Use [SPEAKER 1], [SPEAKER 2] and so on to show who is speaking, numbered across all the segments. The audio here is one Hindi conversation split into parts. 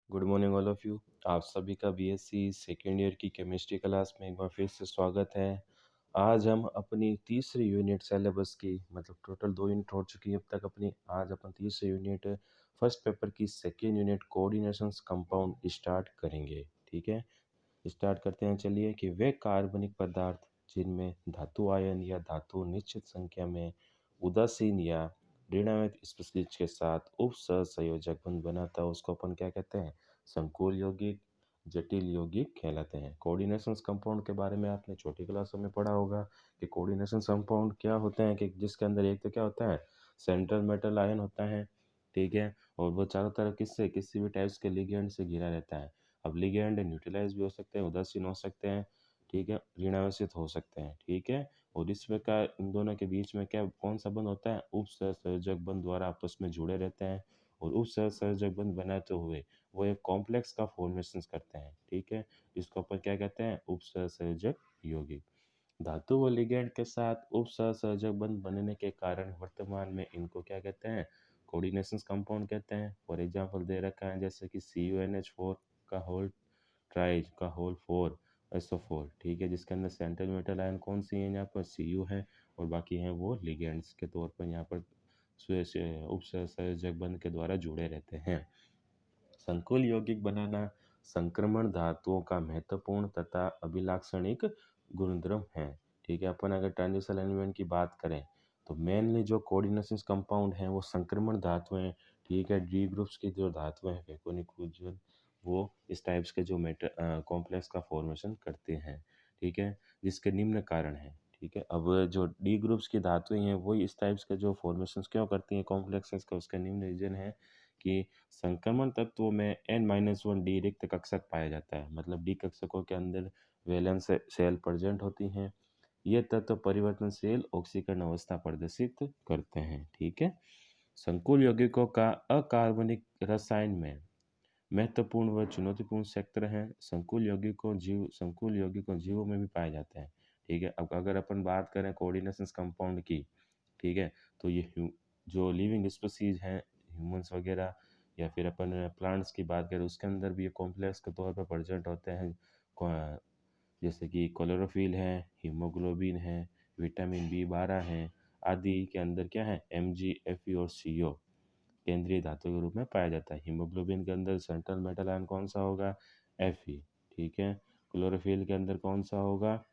[SPEAKER 1] Good morning all of you. आप सभी का बीएससी सेकेंड ईयर की केमिस्ट्री क्लास में एक बार फिर से स्वागत है। आज हम अपनी तीसरी यूनिट सिलेबस की मतलब टोटल 2 यूनिट हो चुकी है अब तक अपनी। आज अपन तीसरी यूनिट फर्स्ट पेपर की second unit coordinations compound start करेंगे। ठीक है, स्टार्ट करते हैं। चलिए कि वे कार्बनिक पदार्थ जिनमें धातु आयन या धातु निश्चित संख्या में उदासीन या ऋणात्मक स्पीशीज के साथ उप सहसंयोजक बंध बनाता है उसको अपन क्या कहते हैं? संकुल यौगिक, जटिल यौगिक कहलाते हैं। कोऑर्डिनेशन कंपाउंड के बारे में आपने छोटी क्लासों में पढ़ा होगा कि कोऑर्डिनेशन कंपाउंड क्या होते हैं, कि जिसके अंदर एक तो क्या होता है, सेंट्रल मेटल आयन होता है। ठीक है, और वो चारों तरफ किसी भी टाइप्स के लिगेंड से घिरा रहता है। अब लिगेंड न्यूट्रलाइज भी हो सकते हैं, उदासीन हो सकते हैं, ठीक है, ऋणावेशित हो सकते हैं। ठीक है, और इस प्रकार इन दोनों के बीच में क्या कौन सा बंध होता है? उप सहसंयोजक बंध द्वारा आपस में जुड़े रहते हैं, और उप सहसंयोजक बंध बनाते हुए वो एक कॉम्प्लेक्स का फॉर्मेशन करते हैं। ठीक है, इसको अपन क्या कहते हैं? उप सहसंयोजक यौगिक। धातु व लिगेंड के साथ उप सहसंयोजक बंध बनने के कारण वर्तमान में इनको क्या कहते हैं? कोऑर्डिनेशन कंपाउंड कहते हैं। फॉर एग्जांपल दे रखा है जैसे कि CuNH4 का होल ट्राइज का होल 4 SO4। ठीक है, जिसके अंदर सेंट्रल मेटल आयन कौन सी है? यहाँ पर Cu है, और बाकी हैं वो लिगेंड्स के तौर पर यहाँ पर उप सहसंयोजक बंध के द्वारा जुड़े रहते हैं। संकुल यौगिक बनाना संक्रमण धातुओं का महत्वपूर्ण तथा अभिलाक्षणिक गुणधर्म है। ठीक है, अपन अगर ट्रांजिशन एलिमेंट की बात करें तो मेनली जो कोऑर्डिनेशन कंपाउंड हैं वो संक्रमण धातुएं, ठीक है, डी ग्रुप्स की जो धातुएं हैं फैकोनिक वो इस टाइप्स के जो मेटर कॉम्प्लेक्स का फॉर्मेशन करते हैं। ठीक है, जिसके निम्न कारण है। ठीक है, अब जो डी ग्रुप्स की धातुएं हैं वो इस टाइप्स के जो फॉर्मेशन क्यों करती हैं कॉम्प्लेक्सेस का, उसका निम्न रीजन है कि संक्रमण तत्वों में N-1 डी रिक्त कक्षक पाया जाता है। मतलब डी कक्षकों के अंदर वैलेंस सेल प्रेजेंट होती हैं। ये तत्व परिवर्तनशील ऑक्सीकरण अवस्था प्रदर्शित करते हैं। ठीक है, संकुल यौगिकों का अकार्बनिक रसायन में महत्वपूर्ण व चुनौतीपूर्ण क्षेत्र है। संकुल यौगिकों जीवों में भी पाए जाते हैं। ठीक है, अब अगर अपन बात करें कोऑर्डिनेशन कंपाउंड की, ठीक है, तो ये जो लिविंग स्पीसीज हैं, ह्यूमंस वगैरह, या फिर अपन प्लांट्स की बात करें उसके अंदर भी ये कॉम्प्लेक्स के तौर पर प्रेजेंट होते हैं। जैसे कि क्लोरोफिल है, हीमोग्लोबिन है, विटामिन B12 है, आदि के अंदर क्या है? Mg, Fe और CO केंद्रीय धातु के रूप में पाया जाता है। हीमोग्लोबिन के अंदर सेंट्रल मेटल आयन कौन सा होगा? Fe। ठीक है, क्लोरोफिल के अंदर कौन सा होगा?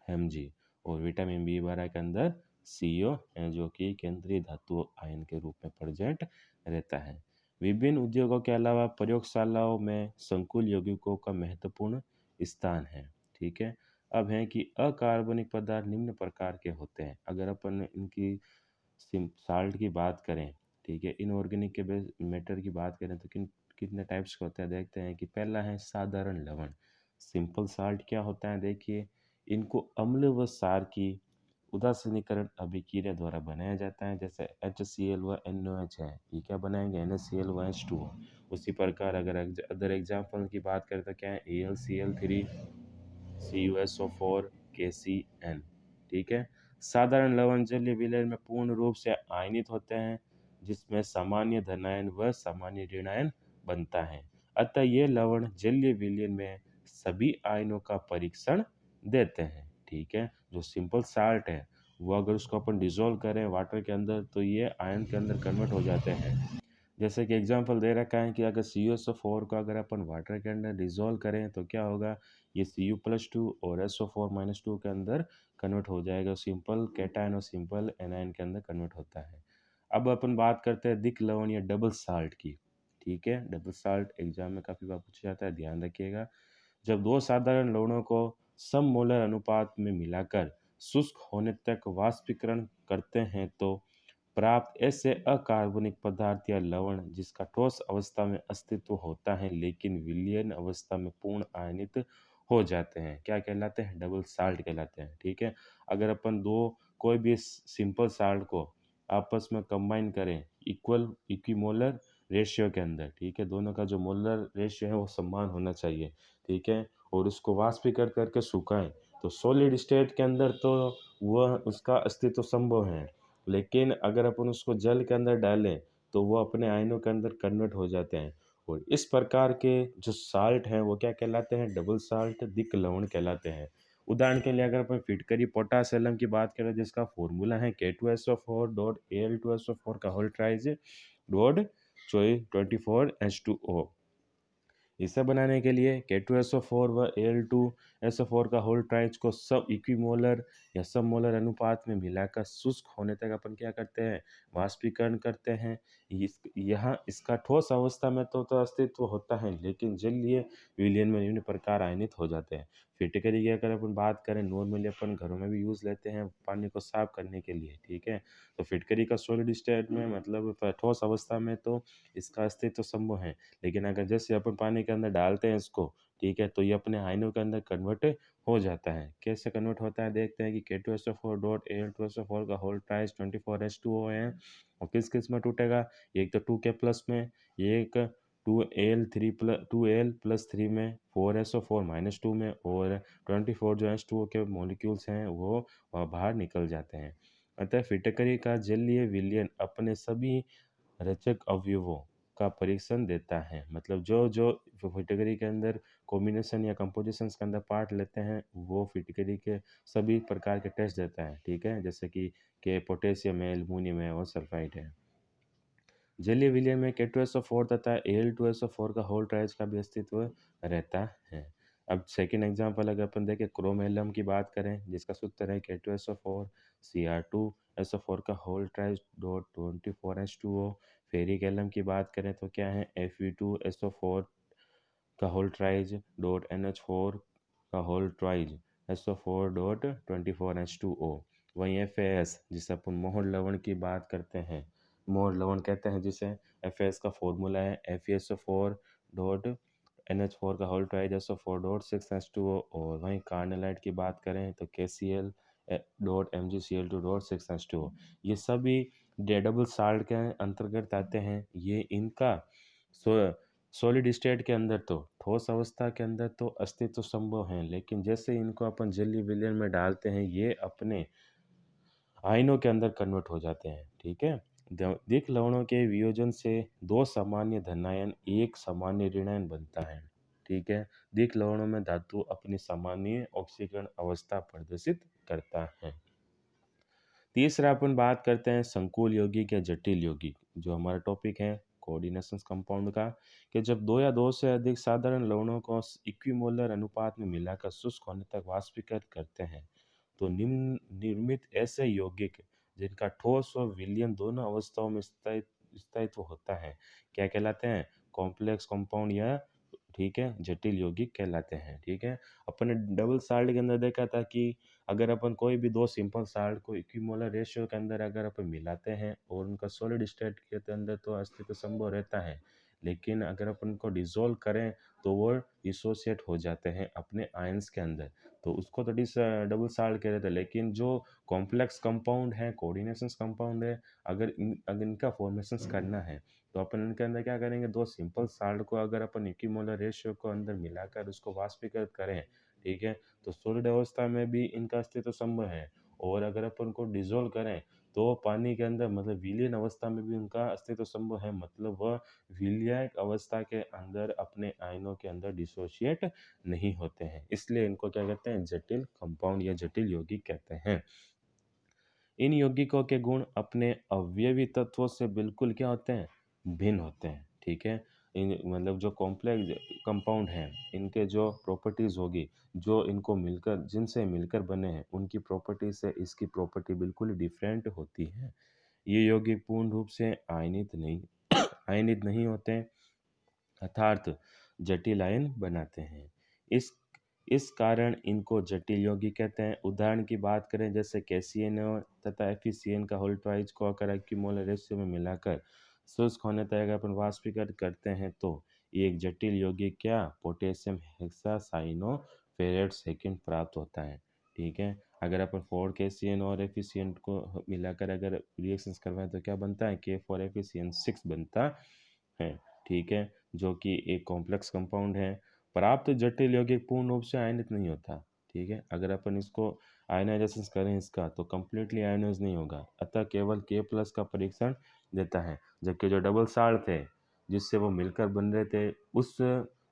[SPEAKER 1] Mg। और विटामिन B12 के अंदर CO है, जो कि केंद्रीय धातु आयन के रूप में प्रेजेंट रहता है। विभिन्न उद्योगों के अलावा प्रयोगशालाओं में संकुल यौगिकों का महत्वपूर्ण स्थान है। ठीक है, अब है कि अकार्बनिक पदार्थ निम्न प्रकार के होते हैं। अगर अपन इनकी साल्ट की बात करें, ठीक है, इनऑर्गेनिक के बेस मैटर की बात करें तो कितने टाइप्स के होते हैं देखते हैं। कि पहला है साधारण लवण। सिंपल साल्ट क्या होता है? देखिए, इनको अम्ल व क्षार की उदासीनीकरण अभिक्रिया द्वारा बनाया जाता है। जैसे HCl व NOH है, ये क्या बनाएंगे? NaCl व H2O। उसी प्रकार अगर अदर एग्जाम्पल की बात करें तो क्या है? AlCl3 CuSO4 KCN। ठीक है, साधारण लवण जलीय विलयन में पूर्ण रूप से आयनित होते हैं, जिसमें सामान्य धनायन व सामान्य ऋणायन बनता है। अतः ये लवण जलीय विलयन में सभी आयनों का परीक्षण देते हैं। ठीक है, जो सिंपल साल्ट है वो अगर उसको अपन डिजोल्व करें वाटर के अंदर तो ये आयन के अंदर कन्वर्ट हो जाते हैं। जैसे कि एग्जांपल दे रखा है कि अगर CuSO4 को अगर अपन वाटर के अंदर डिजोल्व करें तो क्या होगा? ये Cu+2 और SO4-2 के अंदर कन्वर्ट हो जाएगा। सिंपल कैटायन और सिंपल एनायन के अंदर कन्वर्ट होता है। अब अपन बात करते हैं दिक् लवण या डबल साल्ट की। ठीक है, डबल साल्ट एग्जाम में काफ़ी बार पूछा जाता है, ध्यान रखिएगा। जब दो साधारण लवणों को सममोलर अनुपात में मिलाकर शुष्क होने तक वाष्पीकरण करते हैं तो प्राप्त ऐसे अकार्बनिक पदार्थ या लवण जिसका ठोस अवस्था में अस्तित्व होता है लेकिन विलयन अवस्था में पूर्ण आयनित हो जाते हैं, क्या कहलाते हैं? डबल साल्ट कहलाते हैं। ठीक है, अगर अपन दो कोई भी सिंपल साल्ट को आपस में कंबाइन करें इक्विमोलर रेशियो के अंदर, ठीक है, दोनों का जो मोलर रेशियो है वो समान होना चाहिए। ठीक है, और उसको वाष्पीकरण करके सुखाएं तो सॉलिड स्टेट के अंदर तो वह उसका अस्तित्व संभव है, लेकिन अगर अपन उसको जल के अंदर डालें तो वो अपने आयनों के अंदर कन्वर्ट हो जाते हैं। 24। इस प्रकार के जो साल्ट हैं वो क्या कहलाते हैं, डबल साल्ट दिक् लवण कहलाते हैं। उदाहरण के लिए अगर अपन फिटकरी पोटासियम की बात करें जिसका फॉर्मूला है K2SO4 डॉट Al2SO4 का होल ट्राइज डॉट 24H2O। इसे बनाने के लिए K2SO4 व Al2SO4 का होल ट्राइज को सब इक्विमोलर या सब मोलर अनुपात में मिलाकर शुष्क होने तक अपन क्या करते हैं, वाष्पीकरण करते हैं। यहाँ इसका ठोस अवस्था में तो अस्तित्व होता है, लेकिन जलीय विलयन में निम्न प्रकार आयनित हो जाते हैं। फिटकरी की अगर अपन बात करें, नॉर्मली अपन घरों में भी यूज़ लेते हैं पानी को साफ करने के लिए, ठीक है। तो फिटकरी का सॉलिड स्टेट में मतलब ठोस अवस्था में तो इसका अस्तित्व संभव है, लेकिन अगर जैसे अपन पानी के अंदर डालते हैं इसको, ठीक है, तो ये अपने आयनों के अंदर कन्वर्ट हो जाता है। कैसे कन्वर्ट होता है देखते हैं कि K2SO4 डॉट Al2SO4 का होल ट्राइज 24H2O है, और किस किस में टूटेगा, एक तो 2K प्लस में, एक 2Al+3 में, 4SO4-2 में, और 24 जो H2O के मॉलिक्यूल्स हैं वो बाहर निकल जाते हैं। अतः फिटकरी का जलीय विलयन अपने सभी रचक अवयवों का परीक्षण देता है। मतलब जो जो फिटकरी के अंदर कॉम्बिनेशन या कंपोजिशंस के अंदर पार्ट लेते हैं वो फिटकरी के सभी प्रकार के टेस्ट देता है, ठीक है, जैसे कि पोटेशियम है, एल्युमिनियम है और सल्फाइड है। जलीय विलयन में K2SO4 तथा Al2SO4 का होल ट्राइज का भी अस्तित्व रहता है। अब सेकंड एग्जांपल अगर अपन देखें, क्रोमेलम की बात करें जिसका सूत्र है K2SO4 Cr2SO4 का whole thrice dot 24H2O। Ferric alum की बात करें तो क्या है, Fe2SO4 का होल ट्राइज डॉट NH4 का whole tries SO4 dot 24H2O। वहीं FAS जिसे अपन मोहर लवण की बात करते हैं, मोहर लवण कहते हैं जिसे, FAS का फॉर्मूला है FeSO4 डॉट NH4 का whole tries SO4 dot 6H2O। और वहीं कार्नेलाइट की बात करें तो KCl dot MgCl2 dot 6H2O। ये सभी डबल साल्ट के अंतर्गत आते हैं। ये इनका सॉलिड स्टेट के अंदर तो, ठोस अवस्था के अंदर तो अस्तित्व संभव है, लेकिन जैसे इनको अपन जलीय विलयन में डालते हैं ये अपने आयनों के अंदर कन्वर्ट हो जाते हैं, ठीक है। दिक् लवणों के वियोजन से दो सामान्य धनायन एक सामान्य ऋणायन बनता है, ठीक है। दिक् लवणों में धातु अपनी सामान्य ऑक्सीकरण अवस्था प्रदर्शित करता है। तीसरा अपन बात करते हैं संकुल यौगिक या जटिल यौगिक, जो हमारा टॉपिक है कोऑर्डिनेशन कंपाउंड का, कि जब दो या दो से अधिक साधारण लवणों को इक्विमोलर अनुपात में मिलाकर शुष्क होने तक वाष्पीकृत करते हैं तो निम्न निर्मित ऐसे यौगिक जिनका ठोस और विलयन दोनों अवस्थाओं में स्थायित्व होता है क्या कहलाते हैं, कॉम्प्लेक्स कंपाउंड या, ठीक है, जटिल यौगिक कहलाते हैं, ठीक है। अपन ने डबल साल्ट के अंदर देखा था कि अगर अपन कोई भी दो सिंपल साल्ट को इक्विमोलर रेशियो के अंदर अगर अपन मिलाते हैं और उनका सॉलिड स्टेट के अंदर तो अस्तित्व संभव रहता है, लेकिन अगर अपन को डिसॉल्व करें तो वो डिसोसिएट हो जाते हैं अपने आयंस के अंदर, तो उसको तो डबल साल्ट कह रहे थे। लेकिन जो कॉम्प्लेक्स कंपाउंड है, कोऑर्डिनेशन कंपाउंड है, अगर इनका फॉर्मेशंस करना है तो अपन इनके अंदर क्या करेंगे, दो सिंपल साल्ट को अगर अपन इक्विमोलर रेशियो को अंदर मिलाकर उसको वाष्पीकृत करें, ठीक है, तो सॉलिड अवस्था में भी इनका अस्तित्व संभव है। और अगर अपन को डिसॉल्व करें तो पानी के अंदर मतलब विलीन अवस्था में भी उनका अस्तित्व संभव है, मतलब वह विलयक अवस्था के अंदर अपने आयनों के अंदर डिसोशिएट नहीं होते हैं, इसलिए इनको क्या कहते हैं, जटिल कंपाउंड या जटिल यौगिक कहते हैं। इन यौगिकों के गुण अपने अवयवी तत्वों से बिल्कुल क्या होते हैं, भिन्न होते हैं, ठीक है। इन मतलब जो कॉम्प्लेक्स कंपाउंड हैं इनके जो प्रॉपर्टीज होगी, जो इनको मिलकर जिनसे मिलकर बने हैं उनकी प्रॉपर्टी से इसकी प्रॉपर्टी बिल्कुल डिफरेंट होती है। ये यौगिक पूर्ण रूप से आयनित नहीं होते हैं, अर्थात जटिल आयन बनाते हैं। इस इस कारण इनको जटिल यौगिक कहते हैं। उदाहरण की बात करें जैसे KCNO तथा FeCN का होल ट्वाइज को अगर एक्यूमोलर रेशियो में मिलाकर शुष्क होने तक अगर अपन वाष्पीकृत करते हैं तो ये एक जटिल यौगिक क्या, पोटेशियम हेक्सासाइनोफेरेट सेकंड प्राप्त होता है, ठीक है। अगर अपन 4KCN और FeCN को मिलाकर अगर रिएक्शंस करवाएं तो क्या बनता है, K4FeCN6 बनता है, ठीक है, जो कि एक कॉम्प्लेक्स कंपाउंड है। प्राप्त जटिल यौगिक पूर्ण रूप से आयनित नहीं होता, ठीक है। अगर अपन इसको आयनाइजेशन करें इसका तो कम्प्लीटली आयनाइज नहीं होगा, अतः केवल K+ का परीक्षण देता है। जबकि जो डबल साल्ट थे जिससे वो मिलकर बन रहे थे, उस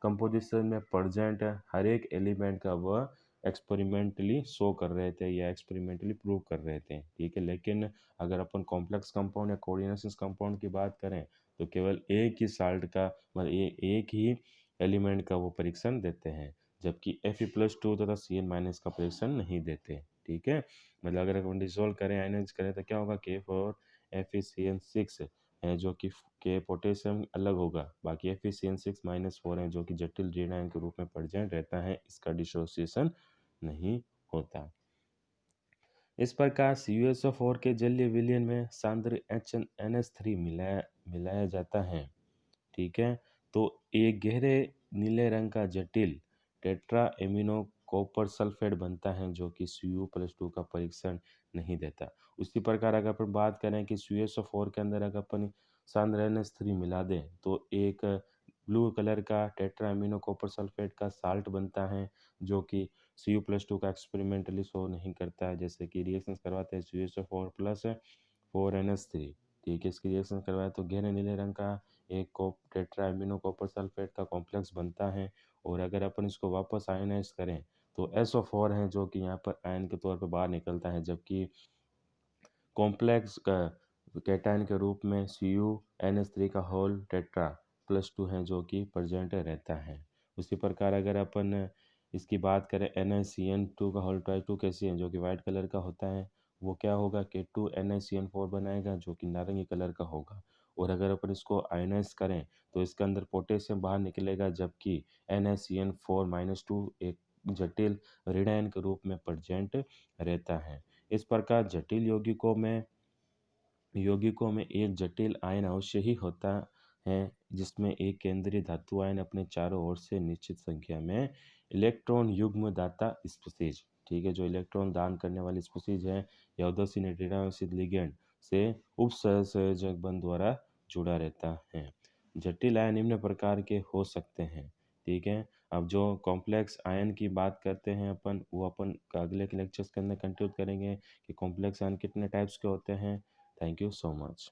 [SPEAKER 1] कंपोजिशन में प्रेजेंट हर एक एलिमेंट का वह एक्सपेरिमेंटली शो कर रहे थे या एक्सपेरिमेंटली प्रूव कर रहे थे, ठीक है। लेकिन अगर अपन कॉम्प्लेक्स कंपाउंड या कोऑर्डिनेशन कंपाउंड की बात करें तो केवल एक ही साल्ट का मतलब एक ही एलिमेंट का वो परीक्षण देते हैं, जबकि Fe+2 तथा Cn- का परीक्षण नहीं देते, ठीक है। मतलब अगर अपन डिसॉल्व करें, आयनाइज करें तो क्या होगा, K4FeCN6 है जो कि के पोटेशियम अलग होगा, बाकी FeCN6-4 है जो कि जटिल ऋण आयन के रूप में प्रेजेंट रहता है, इसका डिसोसिएशन नहीं होता। इस प्रकार CuSO4 के जलीय विलयन में सांद्र NH3 मिलाया मिलाया जाता है, ठीक है। तो एक गहरे नीले रंग का जटिल टेट्रा एमिनो कॉपर सल्फेट बनता है जो कि Cu+2 का परीक्षण नहीं देता। उसी प्रकार अगर अपन बात करें कि CuSO4 के अंदर अगर अपन सांद्र NH3 मिला दें तो एक ब्लू कलर का टेट्रा एमिनो कॉपर सल्फेट का साल्ट बनता है जो कि Cu+2 का एक्सपेरिमेंटली शो नहीं करता है, जैसे कि रिएक्शन करवाते हैं CuSO4 प्लस 4NH3, ठीक है। इसकी रिएक्शन करवाए तो गहरे नीले रंग का एक टेट्रा एमिनो कॉपर सल्फेट का कॉम्प्लेक्स बनता है, और अगर अपन इसको वापस आयनाइज करें तो SO4 है जो कि यहाँ पर आयन के तौर पर बाहर निकलता है, जबकि कॉम्प्लेक्स का कैटायन के रूप में CuNH3 का होल टेट्रा+2 है जो कि प्रेजेंट रहता है। उसी प्रकार अगर अपन इसकी बात करें NaCN2 का होल टाइप 2 कैसे है जो कि वाइट कलर का होता है, वो क्या होगा, K2NaCN4 बनाएगा जो कि नारंगी कलर का होगा। और अगर अपन इसको आयनाइज करें तो इसके अंदर पोटेशियम बाहर निकलेगा, जबकि NaCN4-2 एक जटिल ऋण आयन के रूप में प्रेजेंट रहता है। इस प्रकार जटिल यौगिकों में एक जटिल आयन अवश्य ही होता है, जिसमें एक केंद्रीय धातु आयन अपने चारों ओर से निश्चित संख्या में इलेक्ट्रॉन युग्म दाता स्पीशीज, ठीक है, जो इलेक्ट्रॉन दान करने वाली स्पीशीज है या उदासीन ऋणावेशित लिगेंड से उपसहसंयोजक बंध द्वारा जुड़ा रहता है। जटिल आयन निम्न प्रकार के हो सकते हैं, ठीक है। अब जो कॉम्प्लेक्स आयन की बात करते हैं अपन, वो अपन अगले के लेक्चर्स के अंदर कंटिन्यू करेंगे कि कॉम्प्लेक्स आयन कितने टाइप्स के होते हैं। Thank you so much.